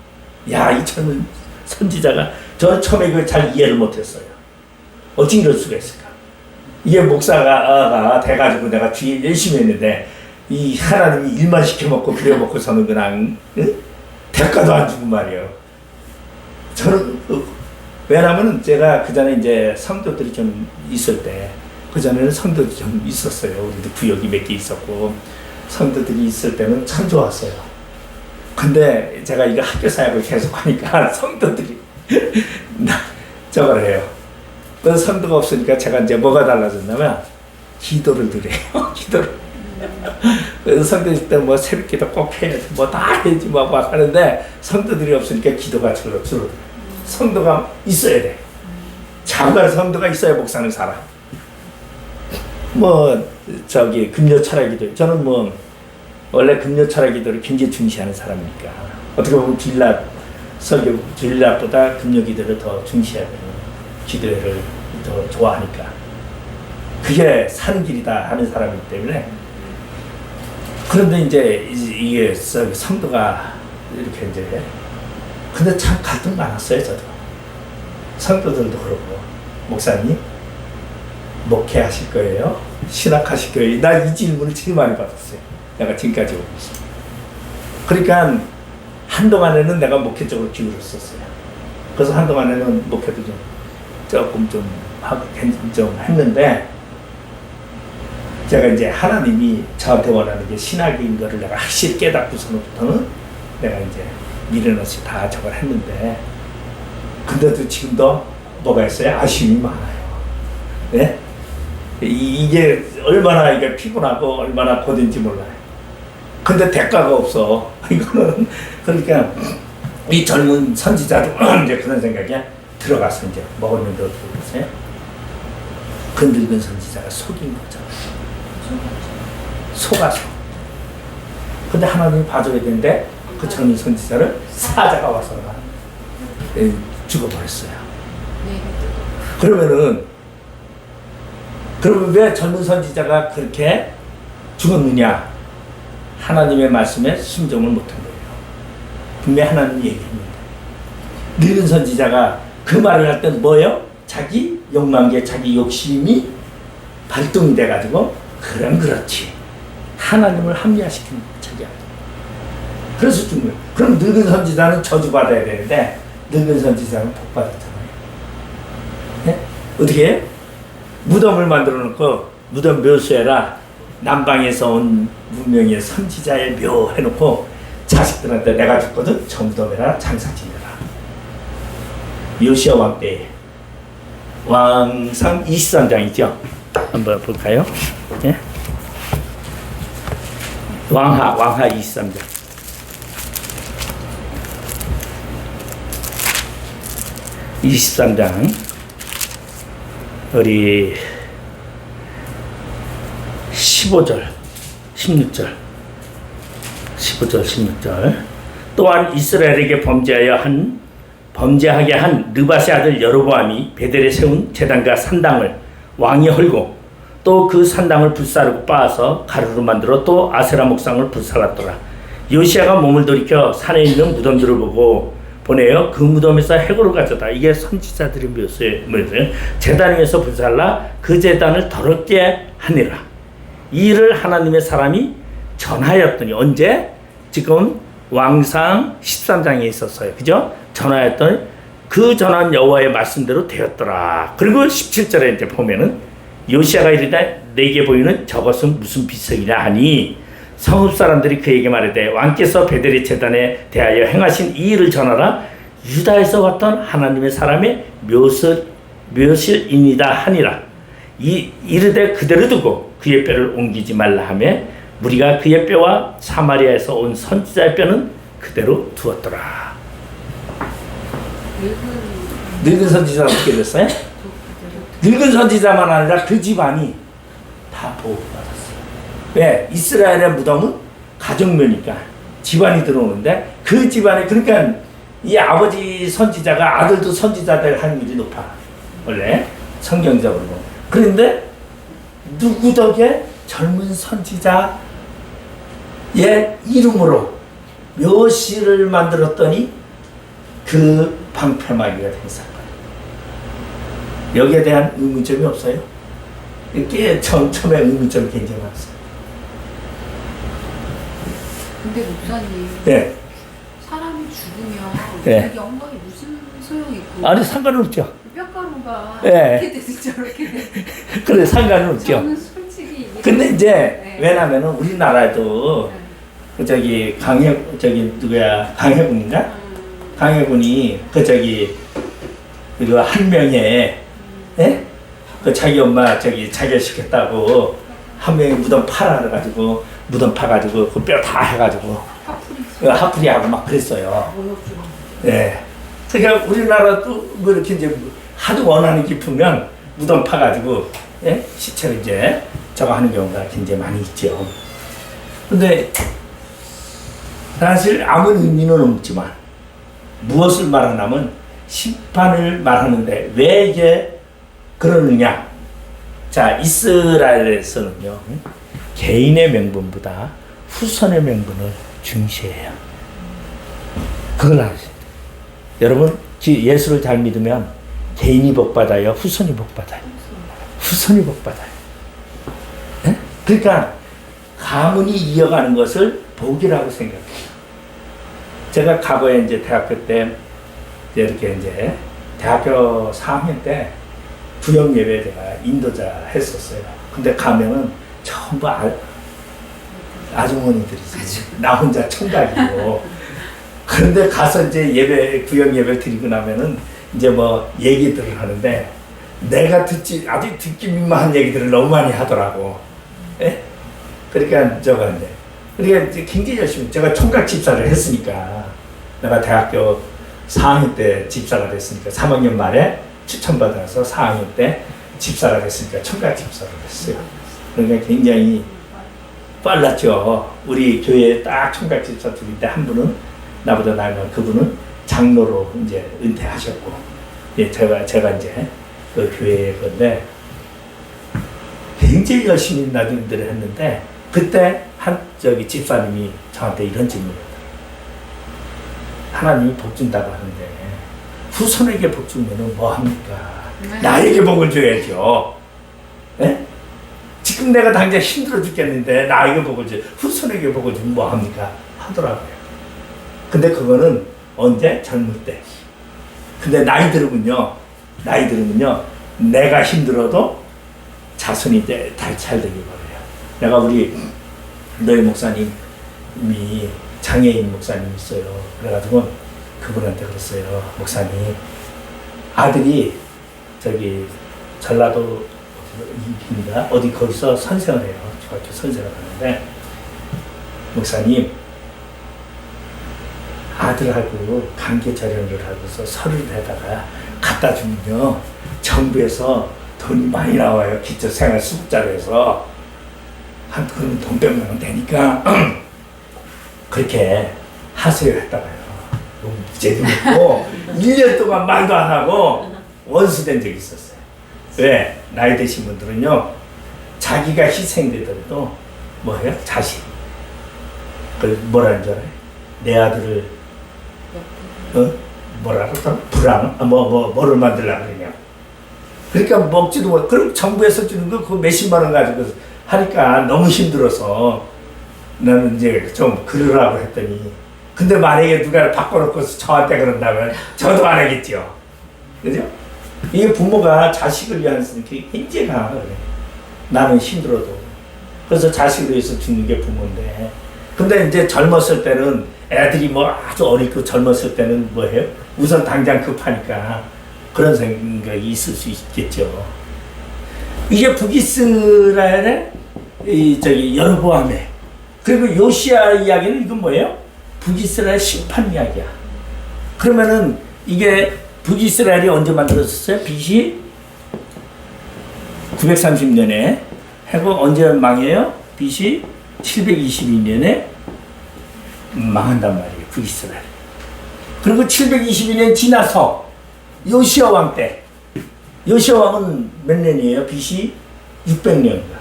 야 이 젊은 선지자가 저는 처음에 그걸 잘 이해를 못했어요. 어찌 이럴 수가 있을까? 이게 목사가 돼가지고 내가 주일 열심히 했는데 이 하나님이 일만 시켜먹고 부려먹고서는 그냥 응? 대가도 안 주고 말이에요. 저는 왜냐면은 제가 그 전에 이제 성도들이 좀 있을 때 그 전에는 성도들이 좀 있었어요. 우리도 구역이 몇 개 있었고 성도들이 있을 때는 참 좋았어요. 근데 제가 이거 학교 사역을 계속 하니까 성도들이 저걸 해요. 그래서 성도가 없으니까 제가 이제 뭐가 달라졌냐면 기도를 드려요. 기도를. 그래서 성도들 때 뭐 새벽기도 꼭 해야지 뭐 다 해야지 뭐 막 하는데 성도들이 없으니까 기도가 줄어들어요. 성도가 있어야 돼. 자갈 성도가 있어야 목사는 살아. 뭐 저기 금요 철학기도 저는 뭐 원래 금요 철학기도를 굉장히 중시하는 사람이니까 어떻게 보면 주일날 설교 주일날보다 금요 기도를 더 중시하고 기도를 더 좋아하니까 그게 사는 길이다 하는 사람이기 때문에. 그런데 이제 이게 성도가 이렇게 이제 근데 참 갈등 많았어요. 저도 성도들도 그러고 목사님 목회하실 거예요? 신학하실 거예요? 나 이 질문을 제일 많이 받았어요. 내가 지금까지 오고 있어. 그러니까 한동안에는 내가 목회 쪽으로 기울였었어요. 그래서 한동안에는 목회도 조금 좀 했는데 제가 이제 하나님이 저한테 원하는 게 신학인 거를 내가 확실히 깨닫고서부터는 내가 이제 미련없이 다 저걸 했는데 근데도 지금도 뭐가 있어요? 아쉬움이 많아요. 네? 이게 얼마나 이게 피곤하고 얼마나 고된지 몰라요. 근데 대가가 없어. 이거는 그러니까 이 젊은 선지자도 이제 그런 생각이 들어가서 이제 먹었는데 어떻게 보세요? 그 늙은 선지자가 속인 거죠. 속아서. 근데 하나님이 봐줘야 되는데 그 젊은 선지자를 사자가 와서 죽어버렸어요. 그러면 왜 젊은 선지자가 그렇게 죽었느냐? 하나님의 말씀에 순종을 못한 거예요. 분명히 하나님이 얘기했는데 늙은 선지자가 그 말을 할 때는 뭐예요? 자기 욕망계, 자기 욕심이 발동이 돼가지고 그럼 그렇지. 하나님을 합리화시키는 자기야. 그래서 죽는 거예요. 그럼 늙은 선지자는 저주받아야 되는데 늙은 선지자는 복받았잖아요. 네? 어떻게 해요? 무덤을 만들어 놓고 무덤 묘수해라. 남방에서 온 문명의 선지자의 묘 해놓고 자식들한테 내가 죽거든 저 무덤에라 장사 지내라. 요시야 왕 때 왕상 23장이죠. 한번 볼까요? 네? 왕하 23장. 우리 15절, 16절. 또한 이스라엘에게 범죄하게 한 느밧의 아들 여로보암이 베델에 세운 제단과 산당을 왕이 헐고 또 그 산당을 불사르고 빻아서 가루로 만들어 또 아세라 목상을 불살랐더라. 요시야가 몸을 돌이켜 산에 있는 무덤들을 보내요. 그 무덤에서 해골을 가져다. 이게 선지자들의 묘수예요. 제단 위에서 불살라 그 제단을 더럽게 하니라. 이 일을 하나님의 사람이 전하였더니 언제? 지금 왕상 13장에 있었어요. 그죠? 전하였더니 그 전한 여호와의 말씀대로 되었더라. 그리고 17절에 이제 보면은 요시야가 이르되 내게 보이는 저것은 무슨 비석이냐 하니 성읍 사람들이 그에게 말하되 왕께서 베델의 제단에 대하여 행하신 이 일을 전하라. 유다에서 왔던 하나님의 사람의 묘실인이다 하니라. 이르되 그대로 두고 그의 뼈를 옮기지 말라 하며 무리가 그의 뼈와 사마리아에서 온 선지자의 뼈는 그대로 두었더라. 늙은 선지자가 어떻게 됐어요? 늙은 선지자만 아니라 그 집안이 다 보호받았어요. 왜? 이스라엘의 무덤은 가정묘니까 집안이 들어오는데 그 집안에, 그러니까 이 아버지 선지자가 아들도 선지자 될 확률이 높아. 원래 성경적으로. 그런데 누구 덕에 젊은 선지자의 이름으로 묘실을 만들었더니 그 방패막이가 된 사건. 여기에 대한 의문점이 없어요? 이게 처음에 의문점이 굉장히 많았어요. 근데 목사님, 네. 사람이 죽으면 네. 그 영광이 무슨 소용이 있고? 아니 상관없죠. 뼈가루가 네. 이렇게 되든 저렇게 되든. 그래 상관은 없죠. 저는 솔직히. 근데 이제 네. 왜냐면은 우리나라도 그 저기 누구야 강해군인가? 강해군이 그 저기 그거 한 명에 예? 그 자기 엄마 저기 자결시켰다고 한 명이 무덤 파라 그래가지고 무덤 파가지고 그 뼈 다 해가지고 하풀이하고 막 그랬어요. 예. 그러니까 우리나라도 뭐 이렇게 이제 하도 원한이 깊으면 무덤 파가지고 예? 시체를 이제 저거 하는 경우가 굉장히 많이 있죠. 근데 사실 아무 의미는 없지만 무엇을 말하냐면 심판을 말하는데 왜 이게 그러느냐. 자, 이스라엘에서는요 개인의 명분보다 후손의 명분을 중시해요. 그걸 아셔야 돼요. 여러분 예수를 잘 믿으면 개인이 복받아요, 후손이 복받아요? 후손이 복받아요. 네? 그러니까 가문이 이어가는 것을 복이라고 생각해요. 제가 과거에 이제 대학교 때 이렇게 이제 대학교 4학년 때 부영 예배 제가 인도자 했었어요. 근데 가면은 전부 아주머니들이지. 나 혼자 총각이고. 그런데 가서 이제 부영 예배 드리고 나면은 이제 뭐 얘기들을 하는데 내가 아주 듣기 민망한 얘기들을 너무 많이 하더라고. 예? 그러니까 그러니까 이제 굉장히 열심히 제가 총각 집사를 했으니까 내가 대학교 4학년 때 집사가 됐으니까 3학년 말에 추천받아서 4학년 때 집사가 됐으니까 총각 집사를 했어요. 그러니까 굉장히 빨랐죠. 우리 교회에 딱 총각 집사 둘인데 한 분은 나보다 나이 많은 그분은 장로로 이제 은퇴하셨고, 예, 제가 이제 그 교회에 건데 굉장히 열심히 나중들을 했는데 그때 집사님이 저한테 이런 질문을 했어요. 하나님이 복 준다고 하는데 후손에게 복 주면은 뭐 합니까? 나에게 복을 줘야죠. 예? 지금 내가 당장 힘들어 죽겠는데 나에게 복을 줘, 후손에게 복을 주면 뭐 합니까? 하더라고요. 근데 그거는 언제? 젊을 때. 근데 나이 들으면요 내가 힘들어도 자손이 잘 되길 바라요. 내가 우리 너희 목사님이 장애인 목사님 있어요. 그래가지고 그분한테 그랬어요. 목사님, 아들이 저기 전라도 이인가 어디 거기서 선생을 해요. 중학교 선생을 하는데 목사님, 아들하고 관계 절연을 하고서 서류를 해다가 갖다 주면요 정부에서 돈이 많이 나와요. 기초생활 수급자료에서 한 그러면 돈 100만 원 되니까 그렇게 하세요 했다가요. 너무 무죄되고 1년 동안 말도 안 하고 원수된 적이 있었어요. 왜? 나이 드신 분들은요 자기가 희생되더라도 뭐예요? 자식. 그걸 뭐라는 줄 알아요? 내 아들을 뭐라 그러더라? 뭐를 만들려고 그러냐. 그러니까 먹지도 못. 그럼 정부에서 주는 거 그거 몇십만 원 가지고 하니까 너무 힘들어서 나는 이제 좀 그러라고 했더니, 근데 만약에 누가 바꿔놓고서 저한테 그런다면 저도 안 하겠죠. 그죠? 이게 부모가 자식을 위한 게 굉장히 강하거든요. 나는 힘들어도. 그래서 자식을 위해서 죽는 게 부모인데. 근데 이제 젊었을 때는 애들이 뭐 아주 어리고 젊었을 때는 뭐예요? 우선 당장 급하니까 그런 생각이 있을 수 있겠죠. 이게 북이스라엘의 여로보암의 그리고 요시야 이야기는 이건 뭐예요? 북이스라엘 심판 이야기야. 그러면은 이게 북이스라엘이 언제 만들어졌어요? BC 930년에 하고 언제 망해요? BC 722년에 망한단 말이에요. 북이스라엘. 그리고 722년 지나서 요시야 왕 때, 요시야 왕은 몇 년이에요? BC 600년입니다.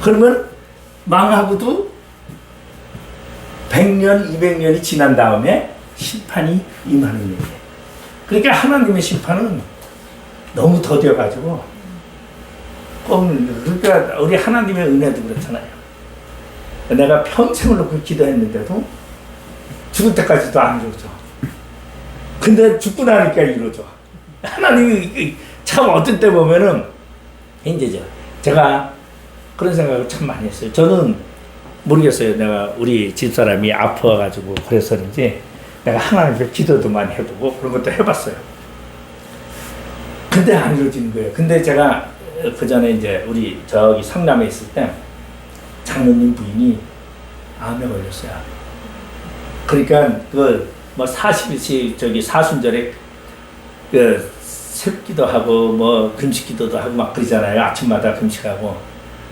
그러면 망하고도 100년, 200년이 지난 다음에 심판이 임하는 얘기예요. 그러니까 하나님의 심판은 너무 더뎌가지고 그러니까 우리 하나님의 은혜도 그렇잖아요. 내가 평생을 놓고 기도했는데도 죽을 때까지도 안 이루어져. 근데 죽고 나니까 이루어져. 하나님이 참 어떤 때 보면은 이제 제가 그런 생각을 참 많이 했어요. 저는 모르겠어요. 내가 우리 집사람이 아파가지고 그래서 그런지 내가 하나님께 기도도 많이 해보고 그런 것도 해봤어요. 근데 안 이루어지는 거예요. 근데 제가 그 전에 이제 우리 저기 성남에 있을 때 장로님 부인이 암에 걸렸어요. 그러니까 뭐 40일씩 저기 사순절에 새기도 하고 뭐 금식기도도 하고 막 그러잖아요. 아침마다 금식하고.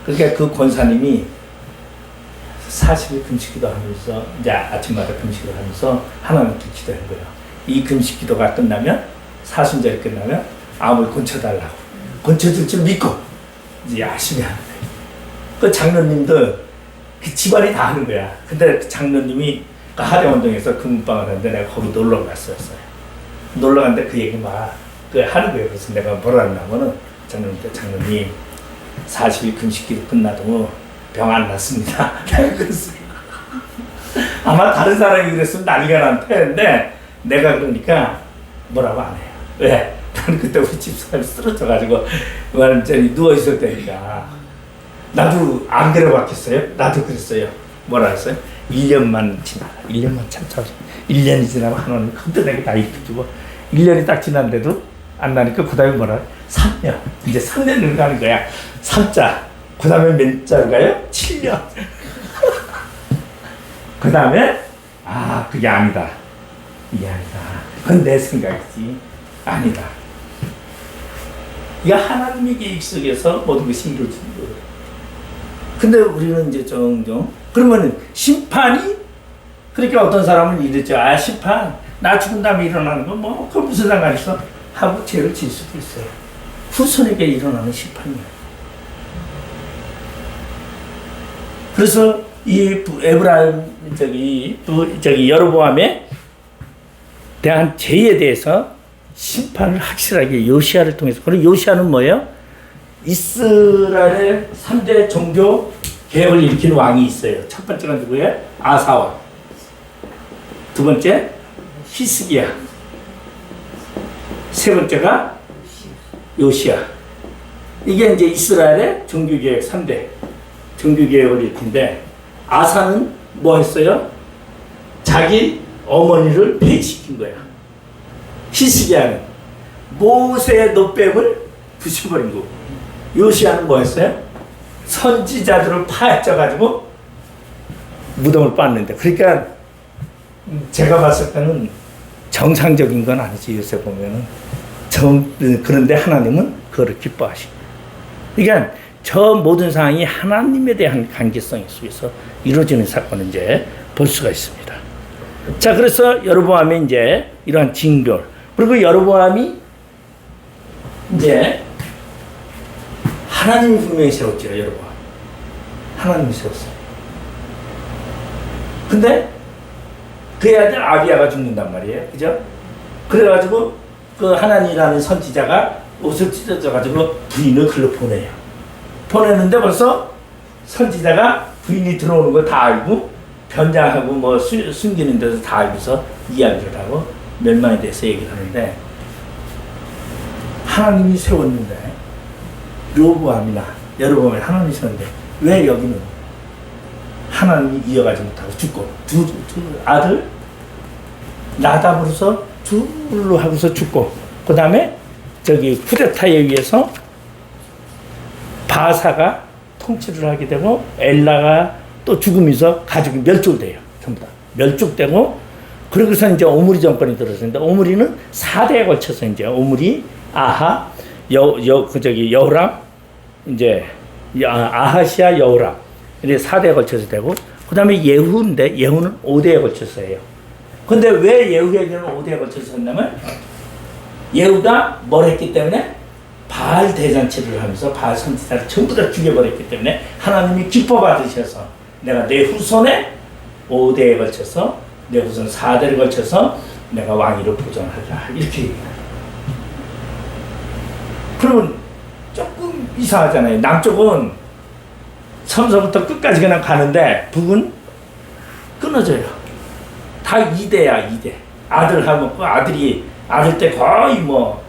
그러니까 그 권사님이 40일 금식기도 하면서 이제 아침마다 금식을 하면서 하나님께 기도한 거예요. 이 금식기도가 끝나면 사순절이 끝나면 암을 고쳐달라고 고쳐줄 줄 믿고 이제 열심히 하는 거예요. 그 장로님도 집안이 다 하는 거야. 근데 그 장로님이 그 하령원동에서 금방을 하는데 내가 거기 놀러 갔었어요. 놀러 갔는데 그 얘기 막 하는 거예요. 그래서 내가 뭐라 하냐면은 장로님 40일 금식기도 끝나도 병 안 났습니다. 그랬어요. 아마 다른 사람이 그랬으면 난리가 날 텐데 내가 그러니까 뭐라고 안 해요. 왜? 나는 그때 우리 집사람이 쓰러져가지고 완전히 누워있을 때니까 나도 안 그래봤겠어요? 나도 그랬어요. 뭐라 했어요? 1년만 지나라. 1년만 참자. 1년이 지나면 하나님 컴퓨터에게 다 익혀주고 1년이 딱 지났는데도 안 나니까 그 다음에 뭐라 3년. 이제 3년을 가는 거야. 3자. 그 다음에 몇 자로 가요? 7년. 그 다음에 그게 아니다. 이게 아니다. 그건 내 생각이지. 아니다. 이게 하나님의 계획 속에서 모든 것이 이루어지는 거예요. 근데 우리는 이제 종종 그러면 심판이 그러니까 어떤 사람은 이랬죠. 심판 나 죽은 다음에 일어나는 거 뭐 그 무슨 상관 있어? 하고 죄를 질 수도 있어요. 후손에게 일어나는 심판이에요. 그래서 이 에브라임 저기 여로보암에 대한 죄에 대해서 심판을 확실하게 요시야를 통해서. 그리고 요시야는 뭐예요? 이스라엘의 3대 종교 개혁을 일으킨 왕이 있어요. 첫 번째가 누구예요? 아사왕. 두 번째 히스기야. 세 번째가 요시야. 이게 이제 이스라엘의 종교개혁 3대 종교개혁을 일으킨데 아사는 뭐 했어요? 자기 어머니를 폐지시킨 거야. 히스기야는 모세의 노뱀을 부셔버린 거고 요시야는 뭐 했어요? 선지자들을 파헤쳐가지고 무덤을 빻는데 그러니까 제가 봤을 때는 정상적인 건 아니지. 요새 보면은 그런데 하나님은 그거를 기뻐하시고 그러니까 저 모든 상황이 하나님에 대한 관계성 속에서 이루어지는 사건을 이제 볼 수가 있습니다. 자, 그래서 여로보암이 이제 이러한 징별 그리고 여로보암이 이제 하나님이 분명히 세웠죠. 여로보암 하나님이 세웠어요. 근데 그의 아들 아비야가 죽는단 말이에요. 그죠? 그래가지고 그 하나님이라는 선지자가 옷을 찢어져가지고 부인을 글로 보내요. 보내는데 벌써 선지자가 부인이 들어오는 거 다 알고 변장하고 뭐 숨기는 데서 다 알고서 이야기를 하고 멸망에 대해서 얘기를 하는데 하나님이 세웠는데 여로보암이 하나님이 세웠는데 왜 여기는 하나님이 이어가지 못하고 죽고 두 아들 나답으로서 둘로 하고서 죽고 그 다음에 저기 쿠데타에 의해서 바사가 통치를 하게 되고 엘라가 또 죽으면서 가족이 멸족돼요. 전부 다 멸족되고 그러고서 이제 오므리 정권이 들어섰는데 오므리는 4대에 걸쳐서 이제 오므리 아하 여호람 이제 아하시아 여호람 이렇게 4대에 걸쳐서 되고 그 다음에 예후인데 예후는 5대에 걸쳐서 해요. 근데 왜 예후에게는 5대에 걸쳐서 했냐면 예후가 뭘 했기 때문에 바알 대잔치를 하면서 바알 선지자를 전부 다 죽여버렸기 때문에 하나님이 기뻐 받으셔서 내가 내 후손에 5대에 걸쳐서 내 후손 4대를 걸쳐서 내가 왕위를 보존하리라 이렇게 얘기해요. 그러면 조금 이상하잖아요. 남쪽은 처음서부터 끝까지 그냥 가는데 북은 끊어져요. 다 2대야 2대. 아들하고 그 아들 때 거의 뭐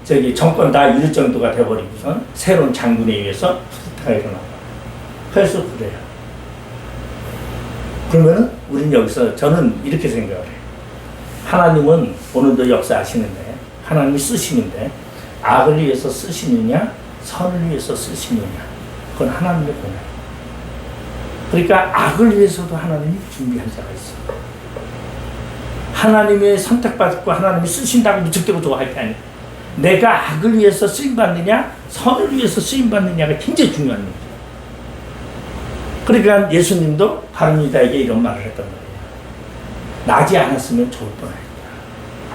저기 정권 다 잃을 정도가 돼버리고선 새로운 장군에 의해서 쿠데타가 일어나고 그래서 그래요. 그러면은 우리는 여기서 저는 이렇게 생각을 해요. 하나님은 오늘도 역사하시는데 하나님이 쓰시는데 악을 위해서 쓰시느냐 선을 위해서 쓰시느냐 그건 하나님의 권한. 그러니까 악을 위해서도 하나님이 준비한 자가 있어요. 하나님의 선택받고 하나님이 쓰신다고 무척대고 좋아할 게 아니에요. 내가 악을 위해서 쓰임받느냐 선을 위해서 쓰임받느냐가 굉장히 중요한 문제예요. 그러니까 예수님도 가룟유다에게 이런 말을 했단 말이에요. 나지 않았으면 좋을 뻔했다.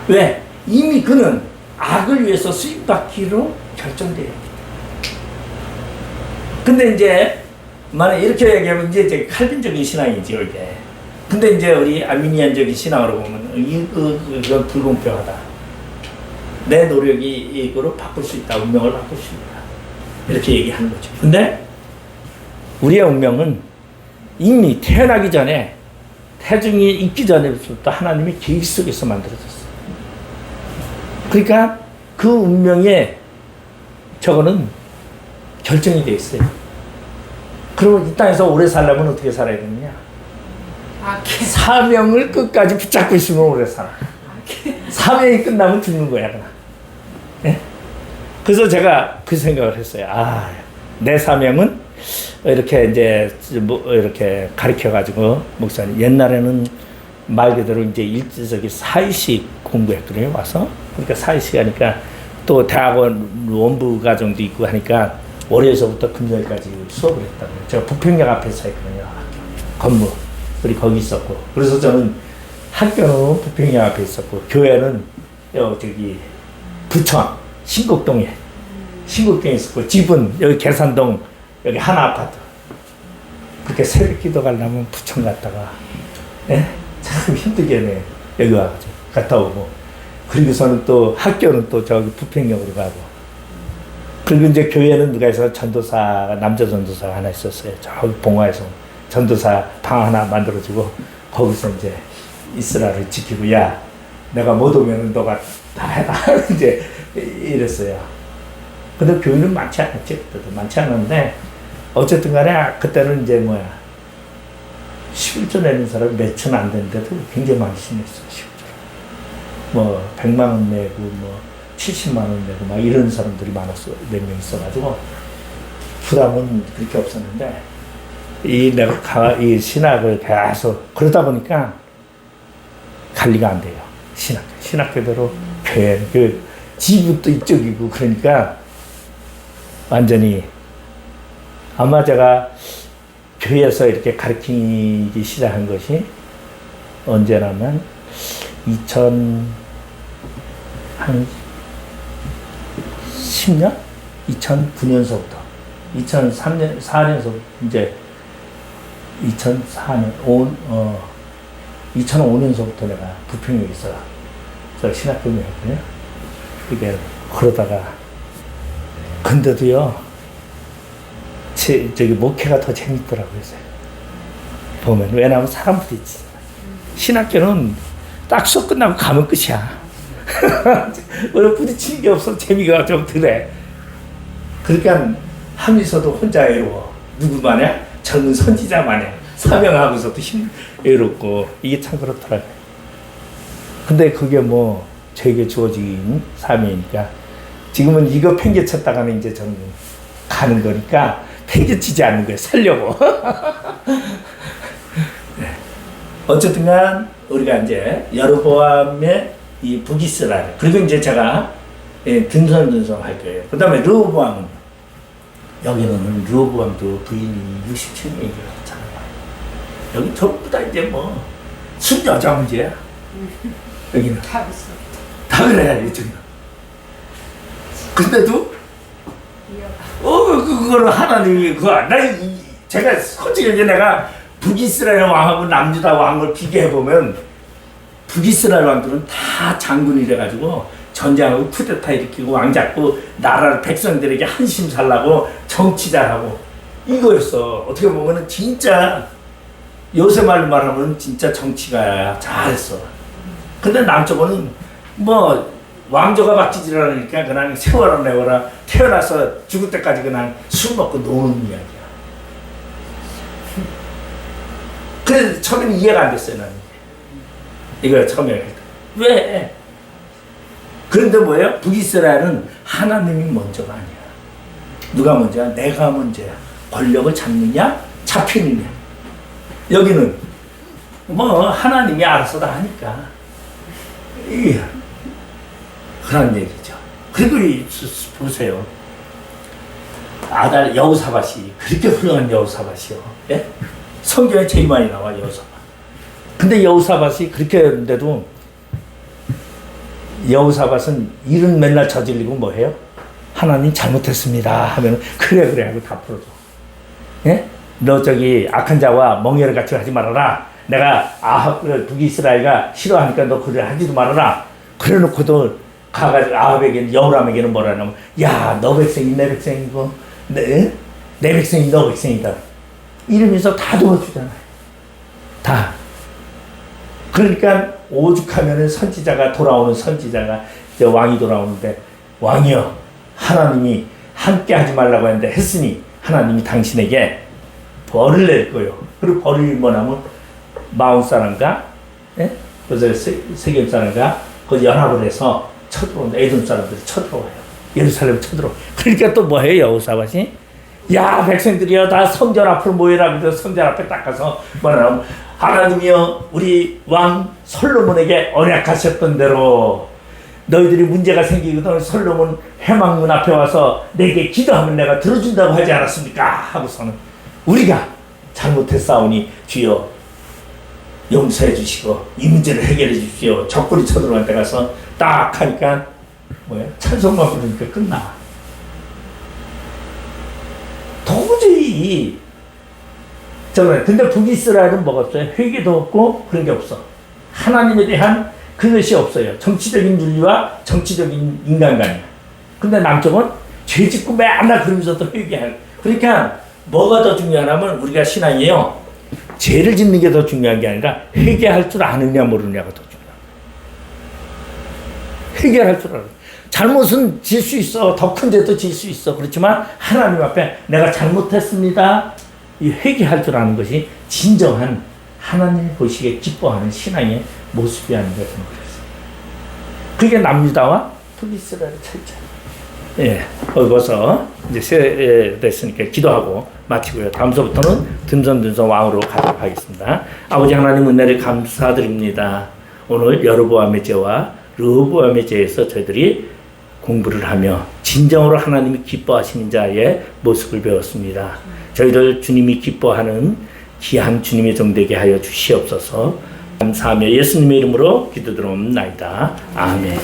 왜? 이미 그는 악을 위해서 쓰임받기로 결정되어 있기 때문에. 근데 이제 만약 이렇게 얘기하면 이제 칼빈적인 신앙이죠 이게. 근데 이제 우리 아미니안적인 신앙으로 보면 이건 불공평하다. 내 노력이 이거로 바꿀 수 있다. 운명을 바꿀 수 있다. 이렇게 얘기하는 거죠. 근데 우리의 운명은 이미 태어나기 전에 태중이 있기 전에부터 하나님의 계획 속에서 만들어졌어요. 그러니까 그 운명에 저거는 결정이 되어 있어요. 그러면 이 땅에서 오래 살려면 어떻게 살아야 되느냐? 사명을 끝까지 붙잡고 있으면 오래 살아. 사명이 끝나면 죽는 거야 그냥. 네? 그래서 제가 그 생각을 했어요. 내 사명은 이렇게 이제 이렇게 가르쳐가지고 목사님 옛날에는 말 그대로 이제 일제적인 사회식 공부했거든요 와서. 그러니까 사회식 하니까 또 대학원 원부 과정도 있고 하니까 월요일서부터 금요일까지 수업을 했다고요. 제가 부평역 앞에서 했거든요. 건물. 우리 거기 있었고. 그래서 저는 학교는 부평역 앞에 있었고 교회는 저기 부천 신곡동에 있었고 집은 여기 계산동 여기 하나 아파트. 그렇게 새벽 기도 가려면 부천 갔다가 참 힘들게 여기 와가지고 갔다 오고 그리고서는 또 학교는 또 저기 부평역으로 가고 그리고 이제 교회는 누가 해서 전도사 남자 전도사가 하나 있었어요. 저기 봉화에서 전도사 방 하나 만들어주고 거기서 이제 이스라엘을 지키고 야 내가 못 오면 너가 다 해라 이제 이랬어요. 근데 교인은 많지 않았지 그때도 많지 않았는데 어쨌든 간에 그때는 이제 11조 내는 사람이 몇천 안 되는데도 굉장히 많이 신냈어요. 11조 100만 원 내고 70만 원 내고 막 이런 사람들이 많았어. 몇 명 있어가지고 부담은 그렇게 없었는데 내가 이 신학을 계속 그러다 보니까 관리가 안 돼요. 신학교대로 교회 그 지부도 이쪽이고 그러니까 완전히 아마 제가 교회에서 이렇게 가르치기 시작한 것이 언제냐면 2010년? 2009년서부터 2003년, 4년서 이제 2004년, 2005년서부터 내가 부평에 있어. 저 신학교였거든요. 이게 그러다가 근데도요, 저기 목회가 더 재밌더라고요. 보면 왜냐하면 사람들이 있지. 신학교는 딱 수업 끝나고 가면 끝이야. 뭐 부딪히는 게 없어. 재미가 좀 덜해. 그러니까 하면서도 혼자 외로워. 누구만해? 젊은 선지자만해. 사명하고서도 힘외롭고 이게 참 그렇더라고요. 근데 그게 뭐 저에게 주어진 사명이니까 지금은 이거 팽개쳤다가는 이제 저는 가는 거니까 팽개치지 않는 거예요. 살려고. 네. 어쨌든 간 우리가 이제 여로보암의 이 북이스라엘 그리고 이제 제가 든성든성 할 거예요. 그 다음에 르호보암은 여기는 르호보암도 부인이 67명이잖아요. 여기 전부 다 이제 뭐 순여자 문제야. 여기는 다 있어. 다 그래야 이쪽은. 근데도 그거를 하나님이 제가 솔직히 내가 북이스라엘 왕하고 남유다 왕을 비교해 보면 북이스라엘 왕들은 다 장군이래 가지고 전쟁하고 쿠데타 일으키고 왕 잡고 나라를 백성들에게 한심 살라고 정치 잘하고 이거였어. 어떻게 보면은 진짜 요새 말로 말하면 진짜 정치가 잘했어. 근데 남쪽은 뭐 왕조가 바뀌질 않으니까 그냥 세워라 내워라 태어나서 죽을 때까지 그냥 술 먹고 노는 이야기야. 그래서 처음에는 이해가 안 됐어요 나는. 이거 처음에 왜? 그런데 뭐예요? 북이스라엘은 하나님이 먼저가 아니야. 누가 먼저야? 내가 먼저야. 권력을 잡느냐? 잡히느냐? 여기는 뭐 하나님이 알아서 다 하니까 그런 얘기죠. 그리고 보세요. 아달 여호사밧이 그렇게 훌륭한 여호사밧이요. 예? 성경에 제일 많이 나와 여호사밧. 근데 여호사밧이 그렇게 했는데도 여호사밧은 일은 맨날 저질리고 뭐 해요? 하나님 잘못했습니다 하면 그래 하고 다 풀어줘. 예? 너 저기 악한 자와 멍에를 같이 하지 말아라. 내가 북이스라엘가 싫어하니까 너 그래 하지도 말아라. 그래놓고도 가가지고 아합에게는 여호람에게는 뭐라 하냐면 야 너 백성이 내 백성이고 내 백성이 너 백성이다. 이러면서 다 도와주잖아요. 다. 그러니까 오죽하면은 선지자가 돌아오는 선지자가 이제 왕이 돌아오는데 왕이여 하나님이 함께 하지 말라고 했는데 했으니 하나님이 당신에게 벌을 낼 거요. 그리고 벌을 뭐냐면 마온 사람과 그래서 세겜 사람과 그 연합을 해서 쳐들어온다. 에돔 사람들이 쳐들어와요. 예루살렘 쳐들어와요. 그러니까 또 뭐해요 여호사밧이? 야 백성들이여 다 성전 앞으로 모여라. 그래서 성전 앞에 딱 가서 뭐냐면 하나님이여 우리 왕 솔로몬에게 언약하셨던 대로 너희들이 문제가 생기거든 솔로몬 회막문 앞에 와서 내게 기도하면 내가 들어준다고 하지 않았습니까? 하고서는 우리가 잘못했사오니 주여 용서해 주시고 이 문제를 해결해 주십시오. 적군이 쳐들어갈 때 가서 딱 하니까 뭐야 찬송만 부르니까 끝나. 도저히 근데 북이스라엘은 뭐가 없어요? 회개도 없고 그런 게 없어. 하나님에 대한 그것이 없어요. 정치적인 윤리와 정치적인 인간관이야. 근데 남쪽은 죄 짓고 맨날 그러면서도 회개할. 그러니까 뭐가 더 중요하냐면 우리가 신앙이에요. 죄를 짓는 게 더 중요한 게 아니라 회개할 줄 아느냐 모르느냐가 더 중요해. 회개할 줄 알아. 잘못은 질 수 있어. 더 큰 죄도 질 수 있어. 그렇지만 하나님 앞에 내가 잘못했습니다. 이 회개할 줄 아는 것이 진정한 하나님이 보시기에 기뻐하는 신앙의 모습이 아닌가 저는 그랬어요. 그게 남유다와 북이스라엘의 차이죠. 예, 거기서 이제 됐으니까 기도하고 마치고요. 다음서부터는 든선든선 왕으로 가도록 하겠습니다. 아버지 하나님 은혜를 감사드립니다. 오늘 여로보암의 죄와 르호보암의 죄에서 저희들이 공부를 하며 진정으로 하나님이 기뻐하시는 자의 모습을 배웠습니다. 저희들 주님이 기뻐하는 귀한 주님의 종되게 하여 주시옵소서. 감사하며 예수님의 이름으로 기도드리옵나이다. 아멘.